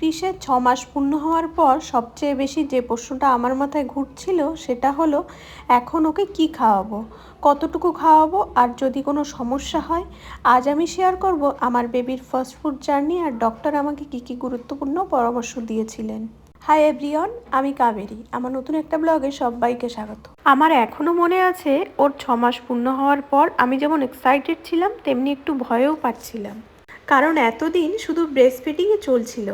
কৃষের 6 মাস পূর্ণ হওয়ার পর সবচেয়ে বেশি যে প্রশ্নটা আমার মাথায় ঘুরছিল সেটা হলো এখন ওকে কি খাওয়াবো, কতটুকু খাওয়াবো, আর যদি কোনো সমস্যা হয়। আজ আমি শেয়ার করব আমার বেবির ফার্স্ট ফুড জার্নি আর ডক্টর আমাকে কী কী গুরুত্বপূর্ণ পরামর্শ দিয়েছিলেন। হাই এভরিওয়ান, আমি কাবেরী। আমার নতুন একটা ব্লগে সবাইকে স্বাগত। আমার এখনও মনে আছে ওর 6 মাস পূর্ণ হওয়ার পর আমি যেমন এক্সাইটেড ছিলাম তেমনি একটু ভয়ও পাচ্ছিলাম, কারণ এতদিন শুধু ব্রেস্ট ফিডিংয়ে চলছিল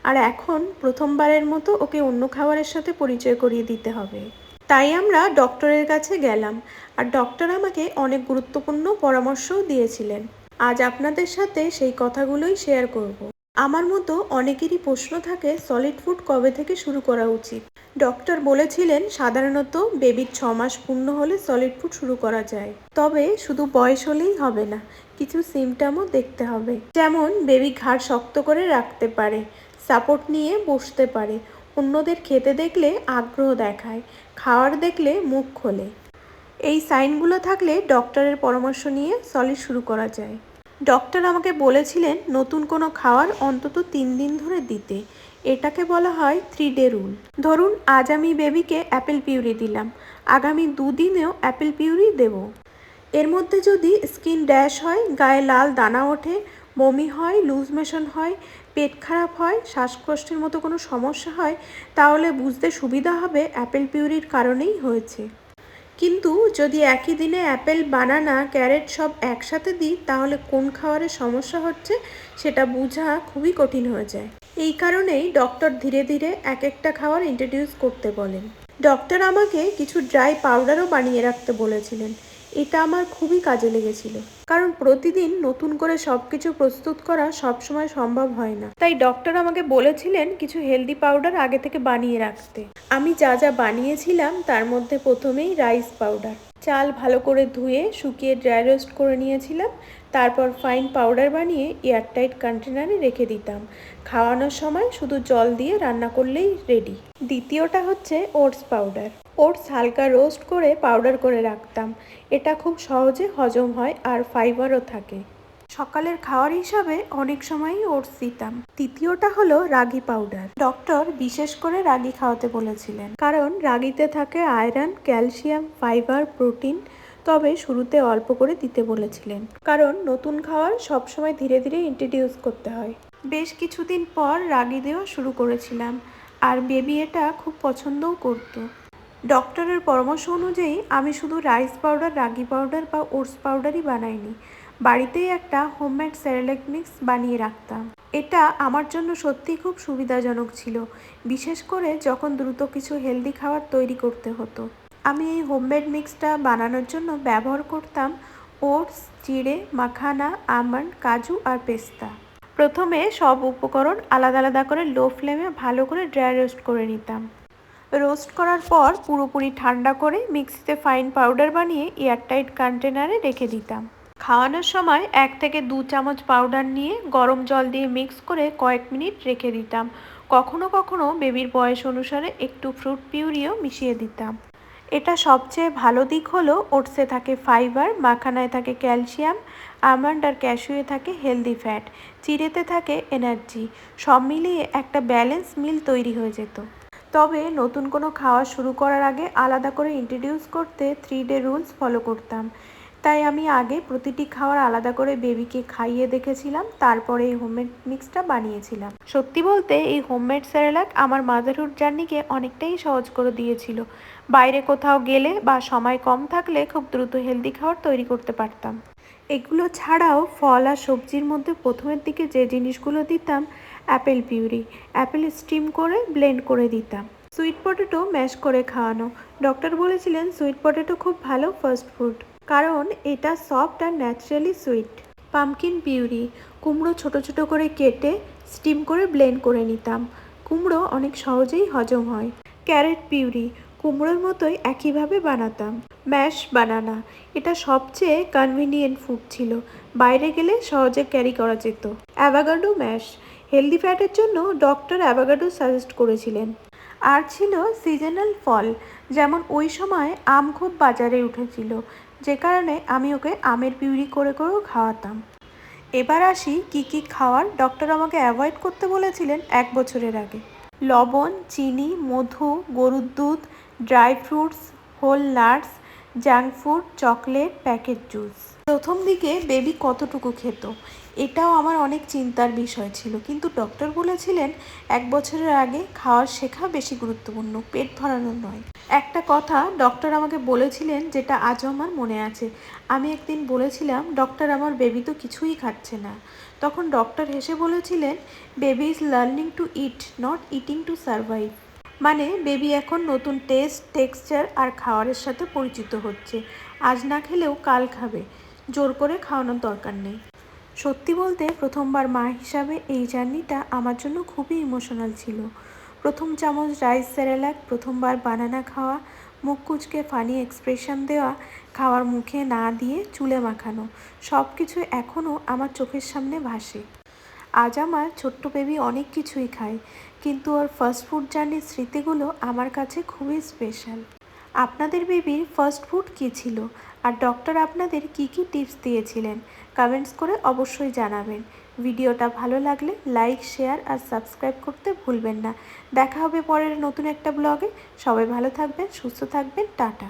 আর এখন প্রথমবারের মতো ওকে অন্য খাবারের সাথে পরিচয় করিয়ে দিতে হবে। তাই আমরা ডক্টরের কাছে গেলাম আর ডক্টর আমাকে অনেক গুরুত্বপূর্ণ পরামর্শও দিয়েছিলেন। আজ আপনাদের সাথে সেই কথাগুলোই শেয়ার করব। আমার মতো অনেকেরই প্রশ্ন থাকে সলিড ফুড কবে থেকে শুরু করা উচিত। ডক্টর বলেছিলেন সাধারণত বেবির 6 মাস পূর্ণ হলে সলিড ফুড শুরু করা যায়, তবে শুধু বয়স হলেই হবে না, কিছু সিমটমও দেখতে হবে। যেমন বেবি ঘাড় শক্ত করে রাখতে পারে, সাপোর্ট নিয়ে বসতে পারে, অন্যদের খেতে দেখলে আগ্রহ দেখায়, খাওয়ার দেখলে মুখ খোলে। এই সাইনগুলো থাকলে ডক্টরের পরামর্শ নিয়ে সলিড শুরু করা যায়। ডক্টর আমাকে বলেছিলেন নতুন কোনো খাওয়ার অন্তত 3 দিন ধরে দিতে। এটাকে বলা হয় 3 ডে রুল। ধরুন আজ আমি বেবিকে অ্যাপেল পিউরি দিলাম, আগামী 2 দিনেও অ্যাপেল পিউরি দেব। এর মধ্যে যদি স্কিন ড্যাশ হয়, গায়ে লাল দানা ওঠে, বমি হয়, লুজ মোশন হয়, পেট খারাপ হয়, শ্বাসকষ্টের মতো কোনো সমস্যা হয়, তাহলে বুঝতে সুবিধা হবে অ্যাপেল পিউরির কারণেই হয়েছে। কিন্তু যদি একই দিনে অ্যাপেল, বানানা, ক্যারেট সব একসাথে দিই তাহলে কোন খাবারের সমস্যা হচ্ছে সেটা বোঝা খুবই কঠিন হয়ে যায়। এই কারণেই ডক্টর ধীরে ধীরে এক একটা খাবার ইন্ট্রোডিউস করতে বলেন। ডক্টর আমাকে কিছু ড্রাই পাউডারও বানিয়ে রাখতে বলেছিলেন। এটা আমার খুবই কাজে লেগেছিল, কারণ প্রতিদিন নতুন করে সব কিছু প্রস্তুত করা সবসময় সম্ভব হয় না। তাই ডক্টর আমাকে বলেছিলেন কিছু হেলদি পাউডার আগে থেকে বানিয়ে রাখতে। আমি যা যা বানিয়েছিলাম তার মধ্যে প্রথমেই রাইস পাউডার, চাল ভালো করে ধুয়ে শুকিয়ে ড্রাই রোস্ট করে নিয়েছিলাম, তারপর ফাইন পাউডার বানিয়ে এয়ারটাইট কন্টেনারে রেখে দিতাম। খাওয়ানোর সময় শুধু জল দিয়ে রান্না করলেই রেডি। দ্বিতীয়টা হচ্ছে ওটস পাউডার। ওটস হালকা রোস্ট করে পাউডার করে রাখতাম। এটা খুব সহজে হজম হয় আর ফাইবারও থাকে। সকালের খাওয়ার হিসাবে অনেক সময়ই ওটস দিতাম। তৃতীয়টা হলো রাগি পাউডার। ডক্টর বিশেষ করে রাগি খাওয়াতে বলেছিলেন, কারণ রাগিতে থাকে আয়রন, ক্যালসিয়াম, ফাইবার, প্রোটিন। তবে শুরুতে অল্প করে দিতে বলেছিলেন, কারণ নতুন খাবার সবসময় ধীরে ধীরে ইন্ট্রোডিউস করতে হয়। বেশ কিছুদিন পর রাগি দেওয়া শুরু করেছিলাম আর বেবি এটা খুব পছন্দও করতো। ডক্টরের পরামর্শ অনুযায়ী আমি শুধু রাইস পাউডার, রাগি পাউডার বা ওটস পাউডারই বানাইনি, বাড়িতেই একটা হোমমেড সেরেলাক মিক্স বানিয়ে রাখতাম। এটা আমার জন্য সত্যিই খুব সুবিধাজনক ছিল, বিশেষ করে যখন দ্রুত কিছু হেলদি খাবার তৈরি করতে হতো। আমি এই হোমমেড মিক্সটা বানানোর জন্য ব্যবহার করতাম ওটস, চিড়ে, মাখানা, আমন্ড, কাজু আর পেস্তা। প্রথমে সব উপকরণ আলাদা আলাদা করে লো ফ্লেমে ভালো করে ড্রাই রোস্ট করে নিতাম। রোস্ট করার পর পুরোপুরি ঠান্ডা করে মিক্সিতে ফাইন পাউডার বানিয়ে এয়ারটাইট কন্টেনারে রেখে দিতাম। খাওয়ানোর সময় 1 থেকে 2 চামচ পাউডার নিয়ে গরম জল দিয়ে মিক্স করে কয়েক মিনিট রেখে দিতাম। কখনো কখনো বেবির বয়স অনুসারে একটু ফ্রুট পিউরিও মিশিয়ে দিতাম। এটা সবচেয়ে ভালো দিক হলো ওটসে থাকে ফাইবার, মাখানায় থাকে ক্যালসিয়াম, আমন্ড আর ক্যাশিউয়ে থাকে হেলদি ফ্যাট, চিড়েতে থাকে এনার্জি। সব মিলিয়ে একটা ব্যালেন্স মিল তৈরি হয়ে যেত। তবে নতুন কোনো খাওয়া শুরু করার আগে আলাদা করে ইন্ট্রোডিউস করতে 3 ডে রুলস ফলো করতাম। তাই আমি আগে প্রতিটি খাবার আলাদা করে বেবিকে খাইয়ে দেখেছিলাম, তারপরে এই হোমমেড মিক্সটা বানিয়েছিলাম। সত্যি বলতে এই হোমমেড সেরেলাক আমার মাদারহুড জার্নিকে অনেকটাই সহজ করে দিয়েছিল। বাইরে কোথাও গেলে বা সময় কম থাকলে খুব দ্রুত হেলদি খাবার তৈরি করতে পারতাম। এগুলো ছাড়াও ফল আর সবজির মধ্যে প্রথমের দিকে যে জিনিসগুলো দিতাম, অ্যাপেল পিউরি, অ্যাপেল স্টিম করে ব্লেন্ড করে দিতাম। সুইট পটেটো ম্যাশ করে খাওয়ানো। ডক্টর বলেছিলেন সুইট পটেটো খুব ভালো ফাস্ট ফুড, কারণ এটা সফট আর ন্যাচারালি সুইট। পামকিন পিউরি, কুমড়ো ছোট ছোট করে কেটে স্টিম করে ব্লেন্ড করে নিতাম। কুমড়ো অনেক সহজেই হজম হয়। ক্যারেট পিউরি, কুমড়োর মতোই একইভাবে বানাতাম। ম্যাশ বানানা, এটা সবচেয়ে কনভিনিয়েন্ট ফুড ছিল, বাইরে গেলে সহজে ক্যারি করা যেত। অ্যাভোকাডো ম্যাশ, হেলদি ফ্যাটের জন্য ডক্টর অ্যাভোকাডো সাজেস্ট করেছিলেন। আর ছিল সিজনাল ফল, যেমন ওই সময় আম খুব বাজারে উঠেছিল, যে কারণে আমি ওকে আমের পিউরি করে করেও খাওয়াতাম। এবার আসি কি খাওয়ার ডক্টর আমাকে অ্যাভয়েড করতে বলেছিলেন 1 বছরের আগে। লবণ, চিনি, মধু, গরুর দুধ, dry fruits, whole nuts, junk food, chocolate, packet juice. প্রথম দিকে বেবি কতটুকু খেত এটাও আমার অনেক চিন্তার বিষয় ছিল, কিন্তু ডক্টর বলেছিলেন 1 বছরের আগে খাওয়ার শেখা বেশি গুরুত্বপূর্ণ, পেট ভরানো নয়। একটা কথা ডক্টর আমাকে বলেছিলেন যেটা আজও আমার মনে আছে। আমি একদিন বলেছিলাম, ডক্টর আমার বেবি তো কিছুই খাচ্ছে না। তখন ডক্টর হেসে বলেছিলেন, baby is learning to it, not eating to survive. মানে বেবি এখন নতুন টেস্ট, টেক্সচার আর খাওয়ারের সাথে পরিচিত হচ্ছে। আজ না খেলেও কাল খাবে, জোর করে খাওয়ানোর দরকার নেই। সত্যি বলতে প্রথমবার মা হিসাবে এই জার্নিটা আমার জন্য খুবই ইমোশনাল ছিল। প্রথম চামচ রাইস সেরেলাক, প্রথমবার বানানা খাওয়া, মুখ কুচকে ফানি এক্সপ্রেশন দেওয়া, খাওয়ার মুখে না দিয়ে চুলে মাখানো, সব কিছু এখনও আমার চোখের সামনে ভাসে। আজ আমার ছোট্ট বেবি অনেক কিছুই খায়, কিন্তু ওর ফার্স্ট ফুড জার্নির স্মৃতিগুলো আমার কাছে খুবই স্পেশাল। আপনাদের বেবির ফার্স্ট ফুড কী ছিল, আর ডক্টর আপনাদের কি টিপস দিয়েছিলেন, কমেন্টস করে অবশ্যই জানাবেন। ভিডিওটা ভালো লাগলে লাইক, শেয়ার আর সাবস্ক্রাইব করতে ভুলবেন না। দেখা হবে পরের নতুন একটা ব্লগে। সবাই ভালো থাকবেন, সুস্থ থাকবেন, টাটা।